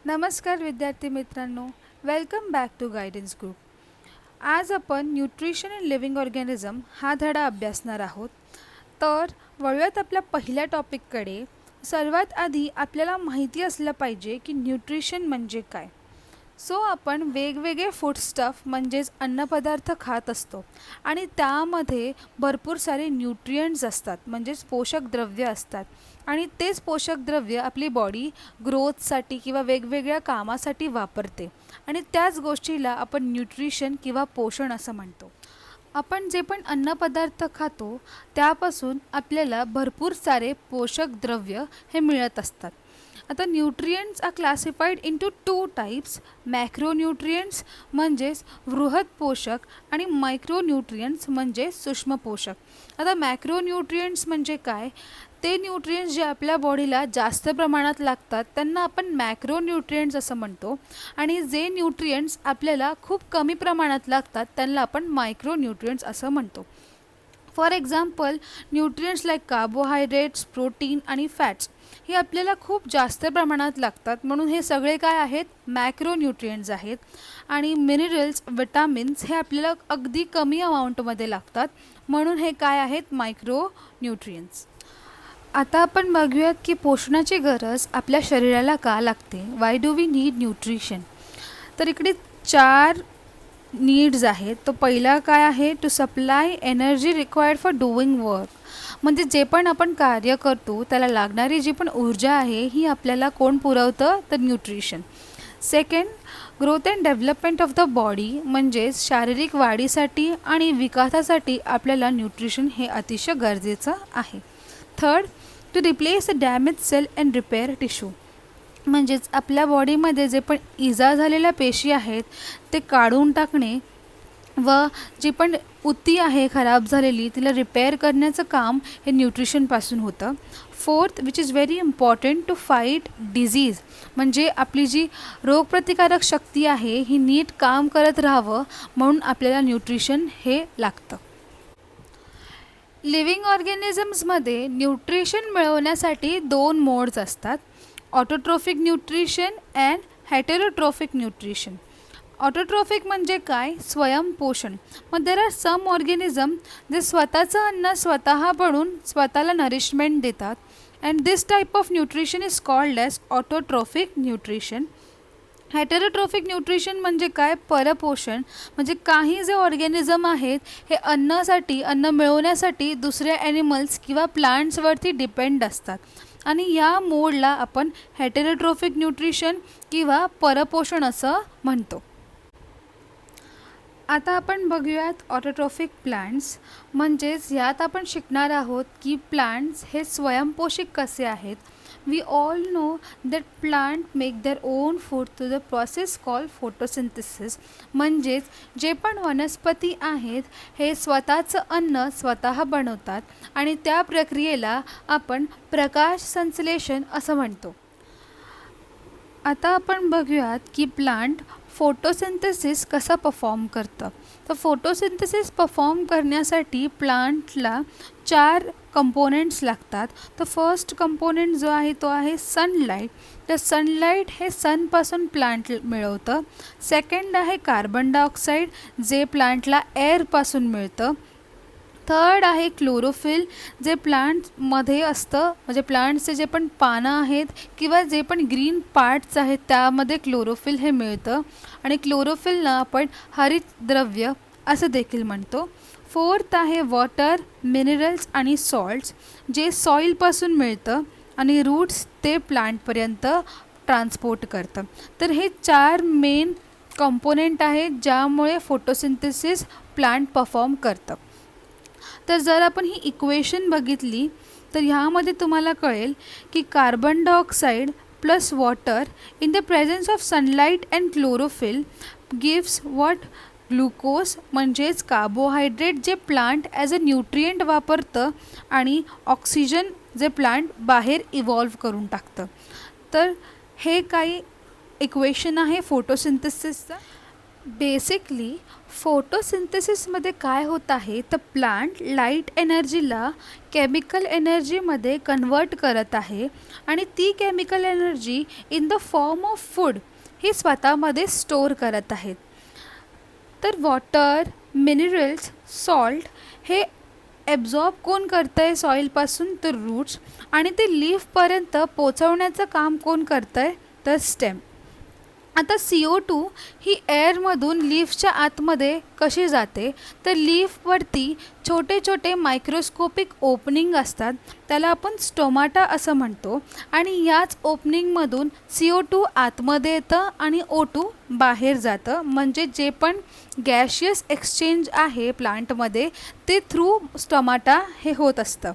नमस्कार विद्यार्थी मित्रांनो, welcome back to guidance group. आज आपण न्यूट्रिशन इन लिव्हिंग ऑर्गॅनिझम हा धडा अभ्यासणार आहोत. तर वळूयात आपल्या पहिल्या टॉपिककडे. सर्वात आधी आपल्याला माहिती असलं पाहिजे की न्यूट्रिशन म्हणजे काय. आपण वेगवेगळे फूड स्टफ म्हणजेच अन्नपदार्थ खात असतो आणि त्यामध्ये भरपूर सारे न्यूट्रियंट्स असतात, म्हणजेच पोषक द्रव्य असतात. आणि तेच पोषक द्रव्य आपली बॉडी ग्रोथसाठी किंवा वेगवेगळ्या कामासाठी वापरते आणि त्याच गोष्टीला आपण न्यूट्रिशन किंवा पोषण असं म्हणतो. आपण जे पण अन्नपदार्थ खातो त्यापासून आपल्याला भरपूर सारे पोषक द्रव्य हे मिळत असतात. आता nutrients are classified into two types. Macronutrients म्हणजेच बृहत पोषक आणि मायक्रोन्यूट्रियंट्स म्हणजे सूक्ष्म पोषक. आता मॅक्रोन्यूट्रियंट्स म्हणजे काय? ते न्यूट्रियंट्स जे आपल्या बॉडीला जास्त प्रमाणात लागतात त्यांना आपण मॅक्रोन्यूट्रियंट्स असं म्हणतो, आणि जे न्यूट्रियंट्स आपल्याला खूप कमी प्रमाणात लागतात त्यांना आपण मायक्रोन्यूट्रियंट्स असं म्हणतो. For example, nutrients like carbohydrates, protein आणि फॅट्स हे आपल्याला खूप जास्त प्रमाणात लागतात, म्हणून हे सगळे काय आहेत? मॅक्रोन्यूट्रियंट्स आहेत. आणि मिनरल्स, विटामिन्स हे आपल्याला अगदी कमी अमाऊंटमध्ये लागतात, म्हणून हे काय आहेत? मायक्रोन्यूट्रियंट्स. आता आपण बघूयात की पोषणाची गरज आपल्या शरीराला का लागते. Why do we need nutrition? तर इकडे 4 नीड्स आहेत. तो पहिला काय आहे? To supply energy required for doing work. म्हणजे जे पण आपण कार्य करतो त्याला लागणारी जी पण ऊर्जा आहे ही आपल्याला कोण पुरवतं? तर nutrition. Second, growth and development of the body, म्हणजेच शारीरिक वाढीसाठी आणि विकासासाठी आपल्याला न्यूट्रिशन हे अतिशय गरजेचं आहे. Third, to replace the damage cell and repair tissue, म्हणजेच आपल्या बॉडीमध्ये जे पण इजा झालेल्या पेशी आहेत ते काढून टाकणे व जी पण उती आहे खराब झालेली तिला रिपेअर करण्याचं काम हे न्यूट्रिशनपासून होतं. Fourth, which is very important to fight disease, म्हणजे आपली जी रोगप्रतिकारक शक्ती आहे ही नीट काम करत राहावं म्हणून आपल्याला न्यूट्रिशन हे लागतं. लिव्हिंग ऑर्गॅनिझम्समध्ये न्यूट्रिशन मिळवण्यासाठी 2 मोड्स असतात: autotrophic nutrition and heterotrophic nutrition. Autotrophic म्हणजे काय? स्वयंपोषण. मग देर आर सम ऑर्गॅनिझम जे स्वतःचं अन्न स्वतः बनवून स्वतःला नरिशमेंट देतात, and this type of nutrition is called as autotrophic nutrition. Heterotrophic nutrition म्हणजे काय? परपोषण. म्हणजे काही जे ऑर्गॅनिझम आहेत हे अन्न मिळवण्यासाठी दुसऱ्या ॲनिमल्स किंवा प्लांट्सवरती डिपेंड असतात, आणि या मोडला आपण हेटेरोट्रोफिक न्यूट्रिशन किंवा परपोषण असं म्हणतो. आता आपण बघूयात ऑटोट्रोफिक प्लांट्स. म्हणजेच यात आपण शिकणार आहोत की प्लांट्स हे स्वयंपोषक कसे आहेत. We all know that plant make their own food through the process call photosynthesis. म्हणजेच जे पण वनस्पती आहेत हे स्वतःचं अन्न स्वतः बनवतात आणि त्या प्रक्रियेला आपण प्रकाश संश्लेषण असं म्हणतो. आता आपण बघूयात की प्लांट फोटोसिंथेसिस कसं परफॉर्म करतं. तर फोटोसिंथेसिस परफॉर्म करण्यासाठी प्लांटला 4 कंपोनेंट्स लागतात. तर फर्स्ट कंपोनेंट जो आहे तो आहे सनलाईट. तर सनलाईट हे सनपासून प्लांट मिळवतं. सेकंड आहे कार्बन डायऑक्साईड जे प्लांटला एअरपासून मिळतं. थर्ड आहे क्लोरोफिल जे प्लांटमध्ये असतं, म्हणजे प्लांटचे जे पण पानं आहेत किंवा जे पण ग्रीन पार्ट्स आहेत त्यामध्ये क्लोरोफिल हे मिळतं, आणि क्लोरोफिलला आपण हरितद्रव्य असं देखील म्हणतो. फोर्थ आहे वॉटर, मिनरल्स आणि सॉल्ट्स जे सॉईलपासून मिळतं आणि रूट्स ते प्लांटपर्यंत ट्रान्सपोर्ट करतं. तर हे 4 मेन कंपोनेंट आहेत ज्यामुळे फोटोसिंथेसिस प्लांट परफॉर्म करतं. तर जर आपण ही इक्वेशन बघितली तर ह्यामध्ये तुम्हाला कळेल की carbon dioxide plus water in the presence of sunlight and chlorophyll gives what? Glucose, म्हणजेच कार्बोहायड्रेट जे प्लांट ॲज अ न्यूट्रियंट वापरतं, आणि ऑक्सिजन जे प्लांट बाहेर इव्हॉल्व करून टाकतं. तर हे काही इक्वेशन आहे फोटोसिंथेसिसचं. बेसिकली फोटोसिंथेसिसमध्ये काय होत आहे तर प्लांट लाईट एनर्जीला केमिकल एनर्जीमध्ये कन्वर्ट करत आहे आणि ती chemical energy in the form of food ही स्वतःमध्ये स्टोअर करत आहेत. तर वॉटर, मिनरल्स, सॉल्ट हे ॲब्झॉर्ब कोण करतं आहे सॉईलपासून तर रूट्स, आणि ते लीफपर्यंत पोचवण्याचं काम कोण करतं आहे तर स्टेम. आता CO2 ही एअरमधून लीफच्या आतमध्ये कशी जाते तर लीफवरती छोटे छोटे मायक्रोस्कोपिक ओपनिंग असतात, त्याला आपण स्टोमाटा असं म्हणतो, आणि याच ओपनिंगमधून CO2 आतमध्ये येतं आणि O2 बाहेर जातं. म्हणजे जे पण गॅशियस एक्सचेंज आहे प्लांटमध्ये ते थ्रू स्टोमाटा हे होत असतं.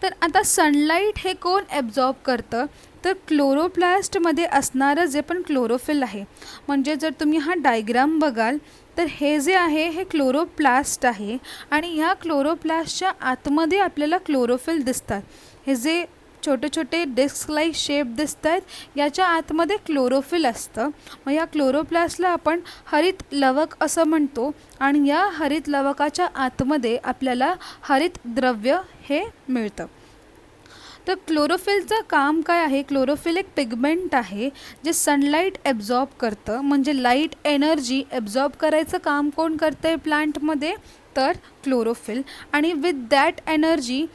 तर आता सनलाईट हे कोण ॲब्झॉर्ब करतं तर क्लोरोप्लास्टमध्ये असणारं जे पण क्लोरोफिल आहे, म्हणजे जर तुम्ही हा डायग्राम बघाल तर हे जे आहे हे क्लोरोप्लास्ट आहे आणि ह्या क्लोरोप्लास्टच्या आतमध्ये आपल्याला क्लोरोफिल दिसतात. हे जे छोटे छोटे डिस्क लाईक शेप दिसत आहेत याच्या आतमध्ये क्लोरोफिल असतं. मग या क्लोरोप्लास्टला आपण हरित लवक असं म्हणतो आणि या हरित लवकाच्या आतमध्ये आपल्याला हरित द्रव्य हे मिळतं. तर क्लोरोफिलचं काम काय आहे, क्लोरोफिल एक पिगमेंट आहे जे सनलाईट ॲब्झॉर्ब करतं, म्हणजे लाईट एनर्जी ॲब्झॉर्ब करायचं काम कोण करतं आहे प्लांटमध्ये तर क्लोरोफिल. आणि with that energy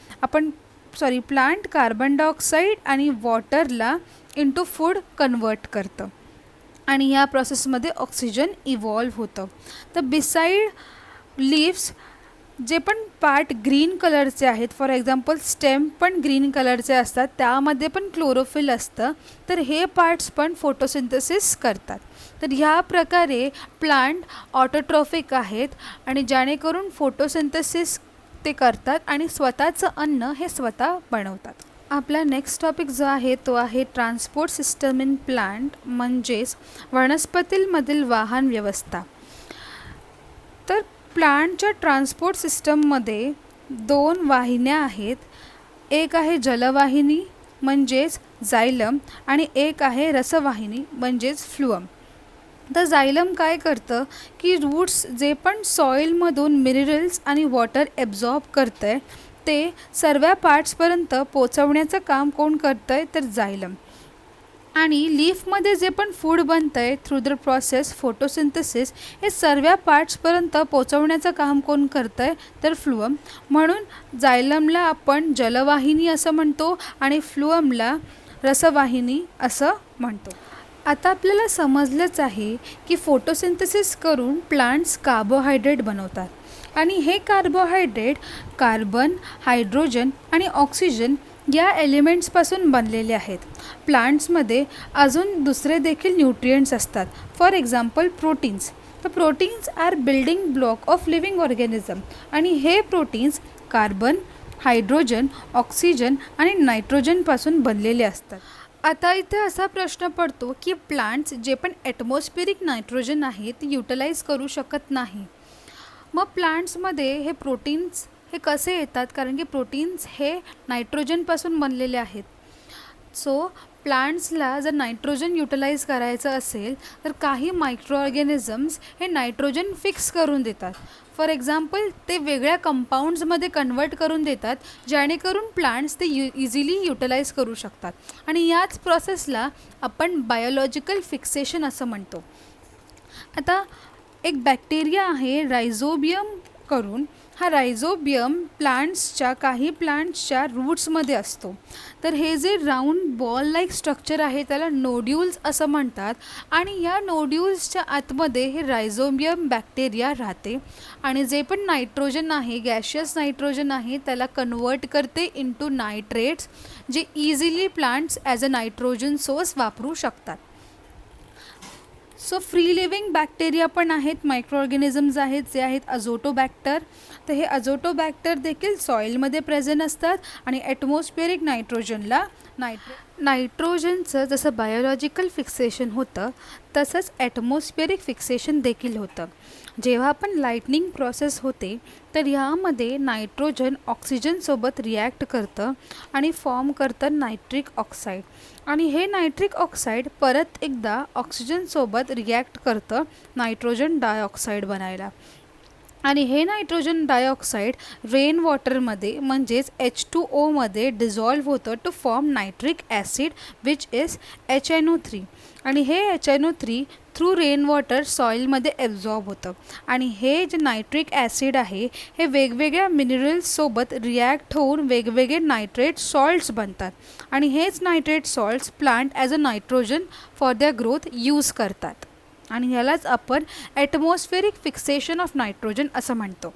plant carbon dioxide आणि वॉटरला इंटू फूड कन्वर्ट करतं आणि ह्या प्रोसेसमध्ये ऑक्सिजन इव्हॉल्व होतं. तर बिसाईड लीव्स जे पण पार्ट ग्रीन कलरचे आहेत, फॉर एक्झाम्पल स्टेम पण ग्रीन कलरचे असतात, त्यामध्ये पण क्लोरोफिल असतं, तर हे पार्ट्स पण फोटोसिंथेसिस करतात. तर ह्या प्रकारे प्लांट ऑटोट्रॉफिक आहेत आणि जेणेकरून फोटोसिंथेसिस ते करतात आणि स्वतःचं अन्न हे स्वतः बनवतात. आपला नेक्स्ट टॉपिक जो आहे तो आहे ट्रान्सपोर्ट सिस्टम इन प्लांट, म्हणजेच वनस्पतींमधील वाहन व्यवस्था. तर प्लांटच्या ट्रान्सपोर्ट सिस्टममध्ये 2 वाहिन्या आहेत. एक आहे जलवाहिनी म्हणजेच जायलम आणि एक आहे रसवाहिनी म्हणजेच फ्लुअम. तर जायलम काय करतं की रूट्स जे पण सॉईलमधून मिनरल्स आणि वॉटर ॲब्झॉर्ब करतं आहे ते सर्व पार्ट्सपर्यंत पोचवण्याचं काम कोण करतं आहे तर जायलम. आणि लीफमध्ये जे पण फूड बनतं आहे थ्रू द प्रोसेस फोटोसिंथेसिस हे सर्व पार्ट्सपर्यंत पोचवण्याचं काम कोण करतं आहे तर फ्लुअम. म्हणून जायलमला आपण जलवाहिनी असं म्हणतो आणि फ्लुअमला रसवाहिनी असं म्हणतो. आता आपल्याला समजलंच आहे की फोटोसिंथेसिस करून प्लांट्स कार्बोहायड्रेट बनवतात आणि हे कार्बोहायड्रेट कार्बन, हायड्रोजन आणि ऑक्सिजन या एलिमेंट्सपासून बनलेले आहेत. प्लांट्समध्ये अजून दुसरे देखील न्यूट्रिएंट्स असतात, फॉर एक्झाम्पल प्रोटीन्स. तर proteins are building block of living organism आणि हे प्रोटीन्स कार्बन, हायड्रोजन, ऑक्सिजन आणि नायट्रोजनपासून बनलेले असतात. आता इथे असा प्रश्न पडतो की प्लांट्स जे पण ॲटमॉस्फिरिक नायट्रोजन आहे ते युटिलाइज करू शकत नाही. मग प्लांट्समध्ये हे प्रोटीन्स हे कसे येतात, कारण की प्रोटीन्स हे नायट्रोजनपासून बनलेले आहेत. सो प्लांट्सला जर नायट्रोजन युटिलाइज करायचं असेल तर काही मायक्रो ऑर्गॅनिझम्स हे नायट्रोजन फिक्स करून देतात. फॉर एक्झाम्पल ते वेगळ्या कंपाऊंड्समध्ये कन्वर्ट करून देतात जेणेकरून प्लांट्स ते इझिली युटिलाइज करू शकतात आणि याच प्रोसेसला आपण बायोलॉजिकल फिक्सेशन असं म्हणतो. आता एक बॅक्टेरिया आहे रायझोबियम करून, हा रायझोबियम काही प्लांट्सच्या रूट्समध्ये असतो. तर हे जे राऊंड बॉल लाईक स्ट्रक्चर आहे त्याला नोड्यूल्स असं म्हणतात आणि या नोड्यूल्सच्या आतमध्ये हे रायझोबियम बॅक्टेरिया राहते आणि जे पण नायट्रोजन आहे, गॅशियस नायट्रोजन आहे, त्याला कन्वर्ट करते इंटू नायट्रेट्स जे easily plants as a nitrogen source वापरू शकतात. सो फ्री लिव्हिंग बॅक्टेरिया पण आहेत, मायक्रो ऑर्गॅनिझम्स आहेत जे आहेत अझोटोबॅक्टर. तर हे अझोटोबॅक्टर देखील सॉईलमध्ये प्रेझेंट असतात आणि ॲटमॉस्फिअरिक नायट्रोजनला नायट्रोजनचं जसं बायोलॉजिकल फिक्सेशन होतं तसंच ॲटमॉस्फिअरिक फिक्सेशन देखील होतं. जेव्हा पण लाइटनिंग प्रोसेस होते तर ह्यामध्ये नायट्रोजन ऑक्सिजनसोबत रिॲक्ट करतं आणि फॉर्म करतं नायट्रिक ऑक्साईड, आणि हे नायट्रिक ऑक्साईड परत एकदा ऑक्सिजनसोबत रिॲक्ट करतं नायट्रोजन डायऑक्साईड बनायला. आणि हे नायट्रोजन डायऑक्साईड रेन वॉटरमध्ये म्हणजेच H2O मध्ये डिझॉल्व्ह होतं to form nitric acid which is HNO3. आणि हे HNO3 थ्रू रेन वॉटर सॉईलमध्ये ॲब्झॉर्ब होतं. आणि हे जे नायट्रिक ॲसिड आहे हे वेगवेगळ्या मिनरल्ससोबत रिॲक्ट होऊन वेगवेगळे नायट्रेट सॉल्ट्स बनतात, आणि हेच nitrate salts plant as a nitrogen for their growth use करतात. आणि ह्यालाच आपण ॲटमॉस्फेरिक फिक्सेशन ऑफ नायट्रोजन असं म्हणतो.